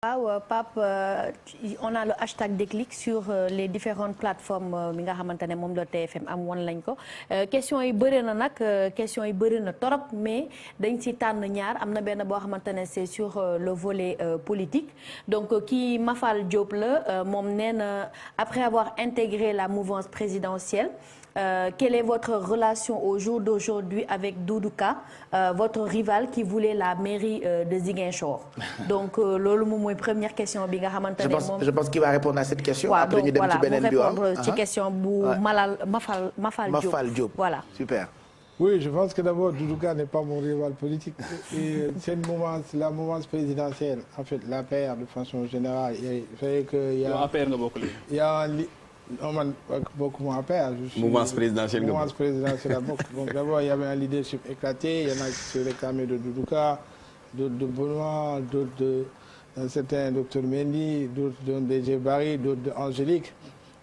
waaw Pape on a le hashtag déclic sur les différentes plateformes mi nga xamante ne moom la TFM am won lañ ko question yi bëri na nag question yi bëri na torop mais dañ ci tànn ñaar am na benn boo xamante ne c'est sur le volet politique donc kii Mafal Diop la moom nee na après avoir intégré la mouvance présidentielle quelle est votre relation au jour d'aujourd'hui avec Doudou Ka votre rival qui voulait la mairie de Ziguinchor donc loolu moom mooy première question bi nga xamante ne moom je pense qu'il va répondre à cette question. waaw après ñu dem ci beneen bi donc voilà mu répondre ci question bu Mafal Diop voilà super. Oui, je pense que d'abord Doudou Ka n'est pas mon rival politique et c'est une mouvance, la mouvance présidentielle en fait l'APR de façon générale vous savez que il y a APR nga bokk il y a non man bokkuma APR. Mouvance présidentielle nga mouvance présidentielle la bokk donc d'abord il y avait un leadership éclaté il y en a qui se réclamaient de Doudou Ka d'autres de Benoît d'autres d'un certain docteur Mendy d'autres de DG Barry d'autres de Angélique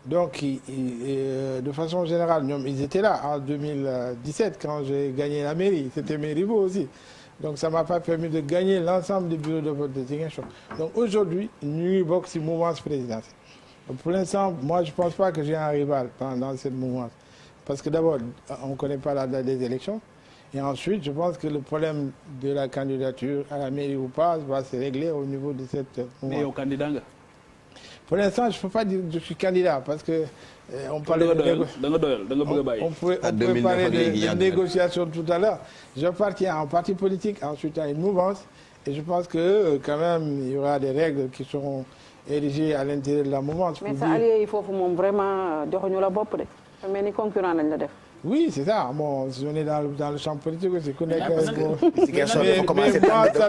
donc de façon générale ñoom ils étaient là en 2017 quand j'ai gagné la mairie c'était mes rivaux aussi donc ça m'a pas permis de gagner l'ensemble des bureaux de vote de Ziguinchor donc aujourd'hui ñu ngi bokk ci mouvance présidentielle pour l'instant moi je pense pas que j'ai un rival dans cette mouvance parce que d'abord on connaît pas la date des élections et ensuite je pense que le problème de la candidature à la mairie ou pas va se régler au niveau de cette mouvance. Mais yow candidat nga. Pour l'instant je peux pas dire que je suis candidat parce que on parlait on pourrait parler de négociation tout à l'heure j'appartiens à un parti politique ensuite à une mouvance et je pense que quand même il y aura des règles qui seront érigées à l'intérieur de la mouvance. Mais ça allié il faut moom vraiment joxuñu la bopp de te mel ni concurrent lañ la def. Oui, c'est ça. Bon, si on est dans le champ politique aussi, mais moi, ça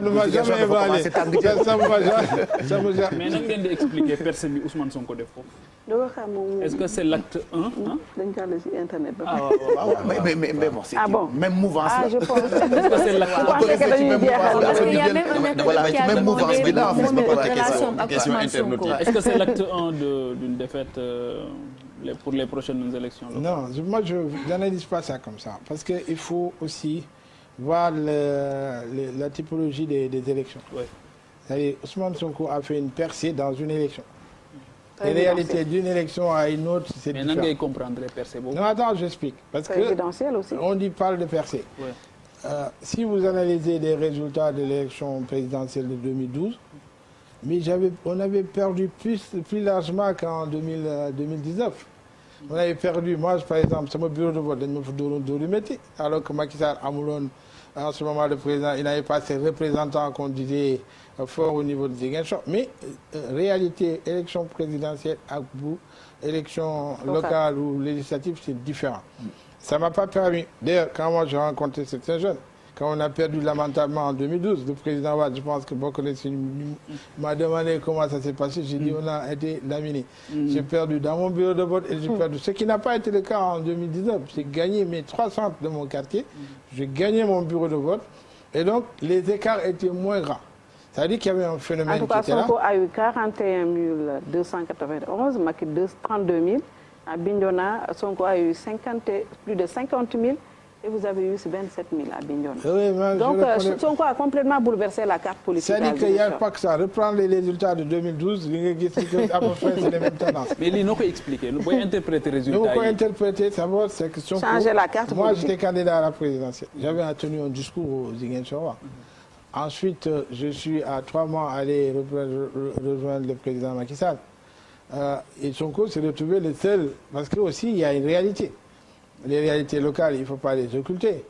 ne m'a jamais ébranlé. Ça me jamais. Mais nan ngeen di expliquer percée bi Ousmane Sonko def foofu. Est-ce que c'est l'acte 1 dañ ko dal ci internet ba. Ah mais bon, c'est même mouvance. Ah, je pense. Est-ce que c'est l'acte 1 il y a même un internaute qui a demandé question internaute. Est-ce que c'est l'acte 1 d'une défaite pour les prochaines élections locales? Non, moi je n'analyse pas ça comme ça parce que il faut aussi voir la typologie des élections. Oui. C'est-à-dire Ousmane Sonko a fait une percée dans une élection. La réalité d'une élection à une autre, c'est différent. Mais nan ngay comprendre percée boobu? Non, attends, j'explique. Parce que parle de percée. Oui. Si vous analysez les résultats de l'élection présidentielle de 2012, mais on avait perdu plus largement qu'en 2019. On avait perdu, moi par exemple, sur mon bureau de vote, dañ ma fa dóoru métti alors que Macky Sall amuloon en ce moment le président, il n'avait pas ses représentants qu'on disait fort au niveau de Ziguinchor. Mais réalité, élection présidentielle ak bu élection locale ou législative, c'est différent. Ça m'a pas permis. D'ailleurs, quand moi j'ai rencontré certains jeunes, quand on a perdu lamentablement en 2012, le président Wade, je pense que beaucoup m'a demandé comment ça s'est passé. J'ai dit on a été laminé. J'ai perdu dans mon bureau de vote et j'ai perdu. Ce qui n'a pas été le cas en 2019. J'ai gagné mes 3 centres de mon quartier. J'ai gagné mon bureau de vote. Et donc, les écarts étaient moins grands. Ça veut dire qu'il y avait un phénomène qui était là. En tout cas, Sonko a eu 41 291, Macky 32 000. À Bignona, Sonko a eu plus de 50 000. Et vous avez eu 27 000 à Bignona. Oui, donc, Sonko a complètement bouleversé la carte politique. C'est-à-dire qu'il n'y a pas que ça. Reprendre les résultats de 2012, à peu près, c'est les mêmes tendances. Mais il faut expliquer. Nous pouvons interpréter les résultats. Nous pouvons interpréter, savoir, c'est que Sonko... Changer la carte politique. Moi, j'étais candidat à la présidentielle. J'avais tenu un discours au Ziguinchor. Ensuite, je suis à 3 mois allé rejoindre le président Macky Sall. Et Sonko s'est retrouvé le seul, parce que aussi il y a une réalité. Les réalités locales, il ne faut pas les occulter.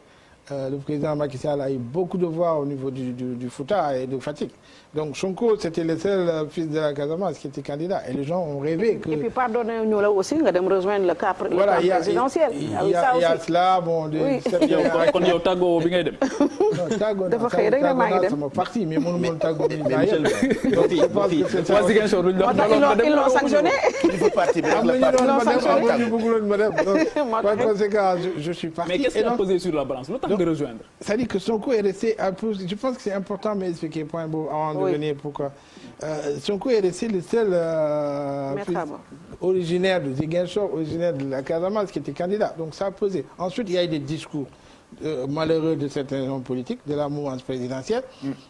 Le président Macky Sall a eu beaucoup de voix au niveau du Fouta et de Fatick. Donc Sonko, c'était le seul fils de la Casamance qui était candidat. Et les gens ont rêvé que... Et puis pardonnez-nous là aussi, de rejoindre le cas présidentiel. Il y a cela, bon... Oui. Kon yow tàggoo bi ngay dem. Non, tàggoo naa sama parti, mais mënu ma tàggoo ni Mais Michel, ils l'ont sanctionné. Il faut partir par conséquent, je suis parti. Mais qu'est-ce qui a posé sur la balance? De rejoindre. C'est-à-dire que Sonko est resté un peu... Je pense que c'est important de m'expliquer point beau avant de venir pourquoi. Sonko est resté le seul originaire de Ziguinchor, originaire de la Casamance qui était candidat. Donc ça a posé. Ensuite, il y a eu des discours. malheureux de certains hommes politiques de la mouvance présidentielle.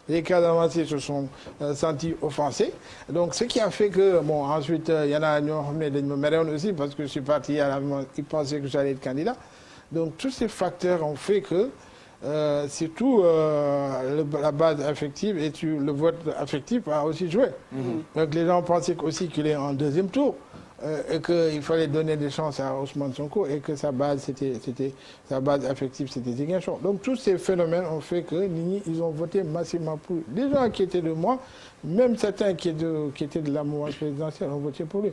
Les Casamançais se sont sentis offensés. Donc, ce qui a fait que, bon, ensuite, il y en a ñoo xam ne dañ ma merewoon aussi parce que je suis parti à l'avant, ils pensaient que j'allais être candidat. Donc, tous ces facteurs ont fait que surtout la base affective et le vote affectif a aussi joué. Donc les gens pensaient aussi qu'il est en deuxième tour et qu'il fallait donner des chances à Ousmane Sonko et que sa base affective c'était Ziguinchor. Donc tous ces phénomènes ont fait que ils ont voté massivement pour lui. Les gens qui étaient de moi, même certains qui étaient de la mouvance présidentielle ont voté pour lui.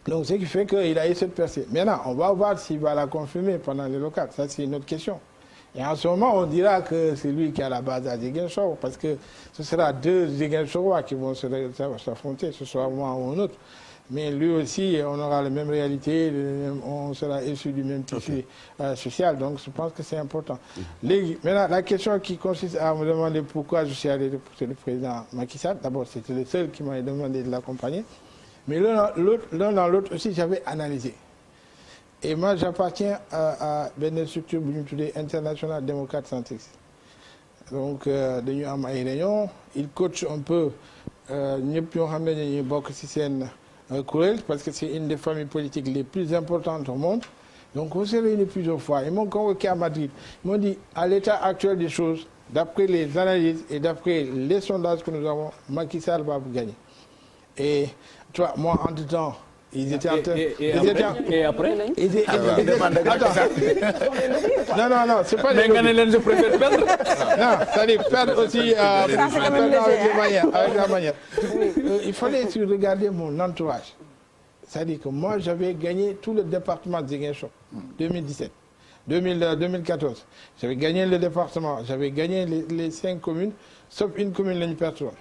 Donc ce qui fait qu'il a eu cette percée. Maintenant, on va voir s'il va la confirmer pendant les locales. Ça c'est une autre question. Et en ce moment, on dira que c'est lui qui a la base à Ziguinchor, parce que ce sera deux Ziguinchorois qui vont s'affronter, ce soit moi ou un autre. Mais lui aussi, on aura la même réalité, on sera issu du même tissu social, donc je pense que c'est important. Maintenant, la question qui consiste à me demander pourquoi je suis allé pour le président Macky Sall, d'abord c'était le seul qui m'a demandé de l'accompagner, mais l'un dans l'autre aussi, j'avais analysé. Et moi, j'appartiens à une structure internationale démocrate centriste. Donc, dañu am ay réunions, il coach un peu ñëpp ñoo xam ne dañuy bokk ci seen kuréel parce que c'est une des familles politiques les plus importantes au monde. Donc, on s'est réunis plusieurs fois. Ils m'ont convoqué à Madrid. Ils m'ont dit, à l'état actuel des choses, d'après les analyses et d'après les sondages que nous avons, Macky Sall va vous gagner. Et toi, moi, entre-temps, ils étaient en train... Et après Non, c'est pas des lobbies. Je préfère perdre. Non, c'est-à-dire perdre aussi avec la manière. Il fallait regarder mon entourage. C'est-à-dire que moi, j'avais gagné tout le département de Ziguinchor, 2014. J'avais gagné le département, j'avais gagné les 5 communes, sauf une commune, l'Unipertois.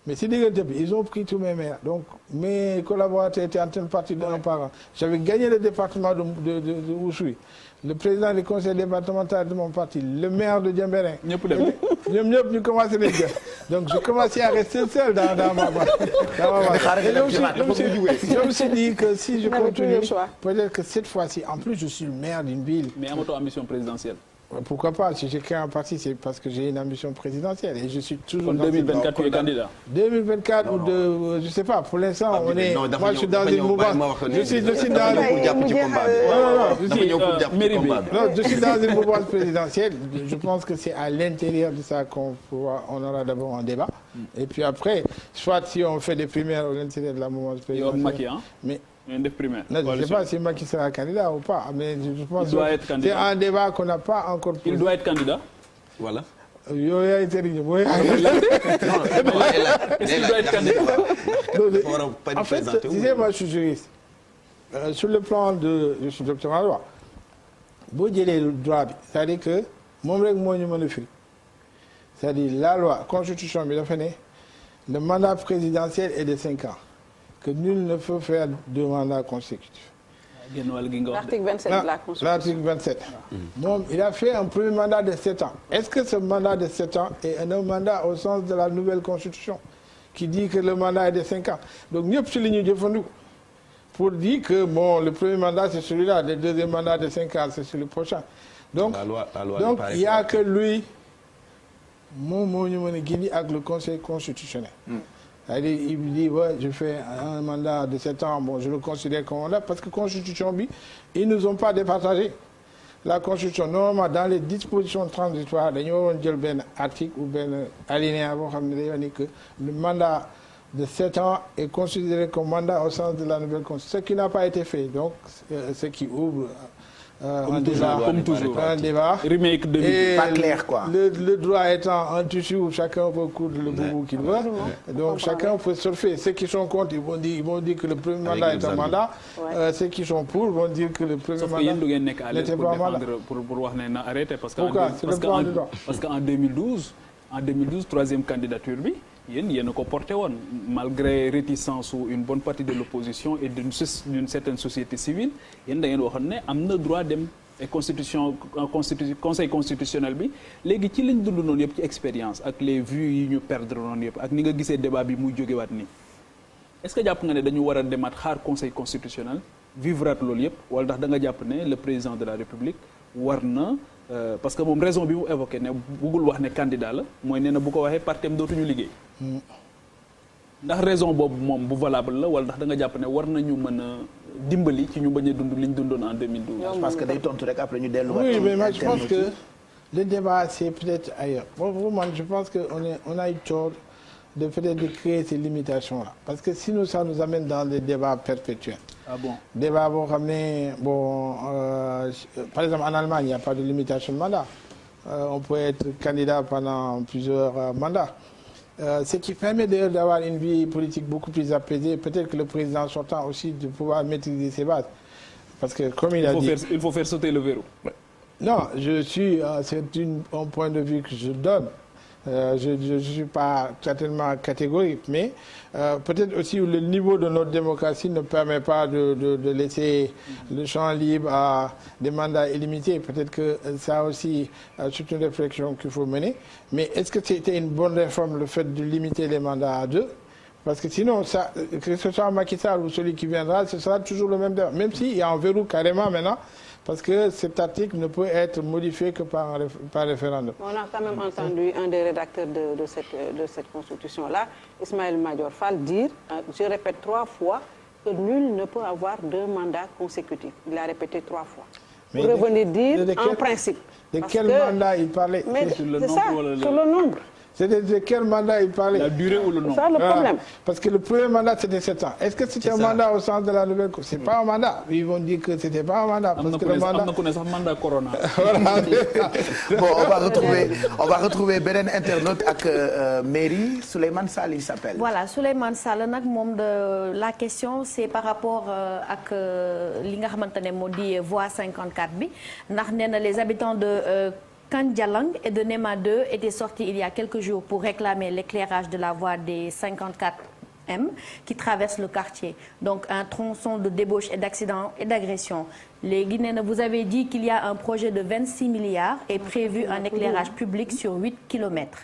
Mais c'est des ils ont pris tous mes maires. Donc, mes collaborateurs étaient en train de partir d'un par an. J'avais gagné le département de Ouchoui, le président du conseil départemental de mon parti, le maire de Diembéring. Donc, je commençais à rester seul dans ma base. Je me suis dit que si je continue, peut-être que cette fois-ci, en plus, je suis le maire d'une ville. Mais à votre ambition présidentielle? Pourquoi pas? Si j'ai créé un parti, c'est parce que j'ai une ambition présidentielle et je suis toujours. En 2024, tu es candidat. 2024 ou de, je sais pas. Pour l'instant, on est. Moi, je suis dans une mouvance. Je suis dans une mouvance présidentielle. Je pense que c'est à l'intérieur de ça qu'on aura d'abord un débat. Et puis après, soit si on fait des primaires à l'intérieur de la mouvance présidentielle. Mais non, je ne sais pas si Macky sera candidat ou pas, mais je pense que c'est un débat qu'on n'a pas encore posé. Il doit être candidat. Voilà. Est-ce qu'il doit être candidat? En fait, tu sais, moi je suis juriste. Sur le plan je suis docteur en droit. Vous dites le droit, c'est-à-dire que c'est-à-dire la loi, la constitution, le mandat présidentiel est de 5 ans. Que nul ne peut faire 2 mandats consécutifs. L'article 27 de la Constitution. L'article 27. Donc, il a fait un premier mandat de 7 ans. Est-ce que ce mandat de 7 ans est un mandat au sens de la nouvelle Constitution qui dit que le mandat est de 5 ans? Donc, nous avons pour dire que bon, le premier mandat c'est celui-là, le deuxième mandat de 5 ans c'est celui prochain. Donc, il n'y a que lui, avec le Conseil constitutionnel. Il dit, ouais, je fais un mandat de 7 ans, bon, je le considère comme mandat, parce que la Constitution, ils ne nous ont pas départagé. La Constitution, normalement, dans les dispositions transitoires, il y a un article ou un alinéa que le mandat de 7 ans est considéré comme mandat au sens de la nouvelle Constitution, ce qui n'a pas été fait. Donc, ce qui ouvre un débat. Remake de et pas clair, quoi. Le droit étant un tissu où chacun peut coudre le boubou qu'il veut. Donc chacun peut surfer. Ceux qui sont contre, ils vont dire que le premier mandat est un mandat. Ceux qui sont pour vont dire que le premier mandat n'était pas un mandat. Pour arrêter parce qu'en 2012, 3e candidature, il y a porté malgré réticence ou une bonne partie de l'opposition et d'une certaine société civile, il y a le droit de conseil constitutionnel bi légui ci liñ dund non yépp ci expérience ak les vues yi ñu perdre non yépp ak ni nga gisee débat bi muy jóge wat ni est-ce que japp nga né dañu wara démat xaar conseil constitutionnel vivrat lool yépp wala ndax da nga japp né le président de la République warna parce que moom raison bi mu évoqué ne bëggul wax ne candidat la mooy nee na bu ko waxee parti am dootuñu liggéey. ndax raison boobu moom bu valable la wala ndax da nga jàpp ne war nañu mën a dimbali ci ñu bañ a dund li ñu dundoon en 2012. je pense que day tontu rek après ñu delluwaat. Oui, mais moi, je pense que le débat c'est peut-être ailleurs. Bon, vraiment, je pense qu'on a eu tort de peut-être de créer ces limitations-là. Parce que sinon, ça nous amène dans des débats perpétuels. Ah bon? Débat, par exemple, en Allemagne, il n'y a pas de limitation de mandat. On peut être candidat pendant plusieurs mandats. Ce qui permet d'ailleurs d'avoir une vie politique beaucoup plus apaisée. Peut-être que le président sortant aussi de pouvoir maîtriser ses bases. Parce que, comme il a dit... Il faut faire sauter le verrou. Non, c'est un point de vue que je donne. Je ne suis pas certainement catégorique, mais peut-être aussi le niveau de notre démocratie ne permet pas de laisser le champ libre à des mandats illimités. Peut-être que ça aussi, c'est une réflexion qu'il faut mener. Mais est-ce que c'était une bonne réforme, le fait de limiter les mandats à 2? Parce que sinon, ça, que ce soit Macky Sall ou celui qui viendra, ce sera toujours le même débat. Même s'il y a un verrou carrément maintenant, parce que cet article ne peut être modifié que par référendum. On a quand même entendu un des rédacteurs de cette constitution-là, Ismaël Madior Fall, dire, je répète 3 fois, que nul ne peut avoir 2 mandats consécutifs. Il a répété 3 fois. Mais pour revenir dire, en principe. De quel mandat il parlait? C'est ça, sur le nombre. C'est de quel mandat il parlait? La durée ou le nombre? C'est ça le problème. Parce que le premier mandat, c'était 7 ans. Est-ce que c'était un mandat au sens de la nouvelle Constitution? C'est pas un mandat. Ils vont dire que c'était pas un mandat. Parce que le mandat... mandat corona. Bon, on va retrouver Benen internaute avec Mairie. Souleymane Sall, il s'appelle. Voilà, Souleymane Sall, la question, c'est par rapport à li nga xamantene moo di voie 54 bi. Ndax néna les habitants de Kandjalang et de Nema 2 étaient sortis il y a quelques jours pour réclamer l'éclairage de la voie des 54M qui traverse le quartier. Donc un tronçon de débauche et d'accidents et d'agressions. Les Guinéens, vous avez dit qu'il y a un projet de 26 milliards et prévu un éclairage public sur 8 km.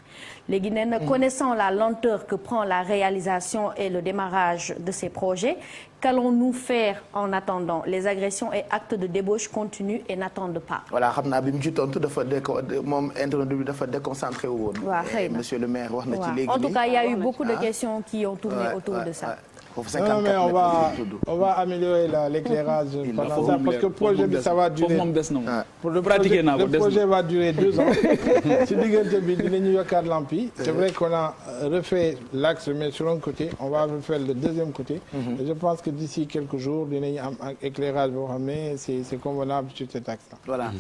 Les Guinéens, connaissant la lenteur que prend la réalisation et le démarrage de ces projets, qu'allons-nous faire en attendant? Les agressions et actes de débauche continuent et n'attendent pas. Voilà, je sais que déconcentré. Monsieur le maire, en tout cas, il y a eu beaucoup de questions qui ont tourné autour de ça. Non, mais on va améliorer l'éclairage pendant ça, parce que le projet, ça va durer. Le projet va durer 2 ans. C'est vrai qu'on a refait l'axe, mais sur un côté, on va refaire le deuxième côté. Et je pense que d'ici quelques jours, l'éclairage va ramener, c'est convenable sur cet axe-là. Voilà.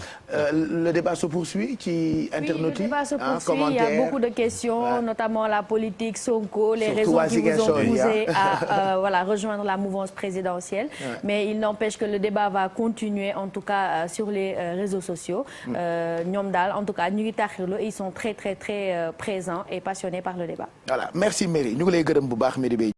Le débat se poursuit, qui internaute. Le débat se poursuit, il y a beaucoup de questions, notamment la politique, Sonko, les raisons qui vous ont poussé à rejoindre la mouvance présidentielle. Mais il n'empêche que le débat va continuer, en tout cas sur les réseaux sociaux. En tout cas, ils sont très présents et passionnés par le débat. Voilà, merci Mairie. Nous voulons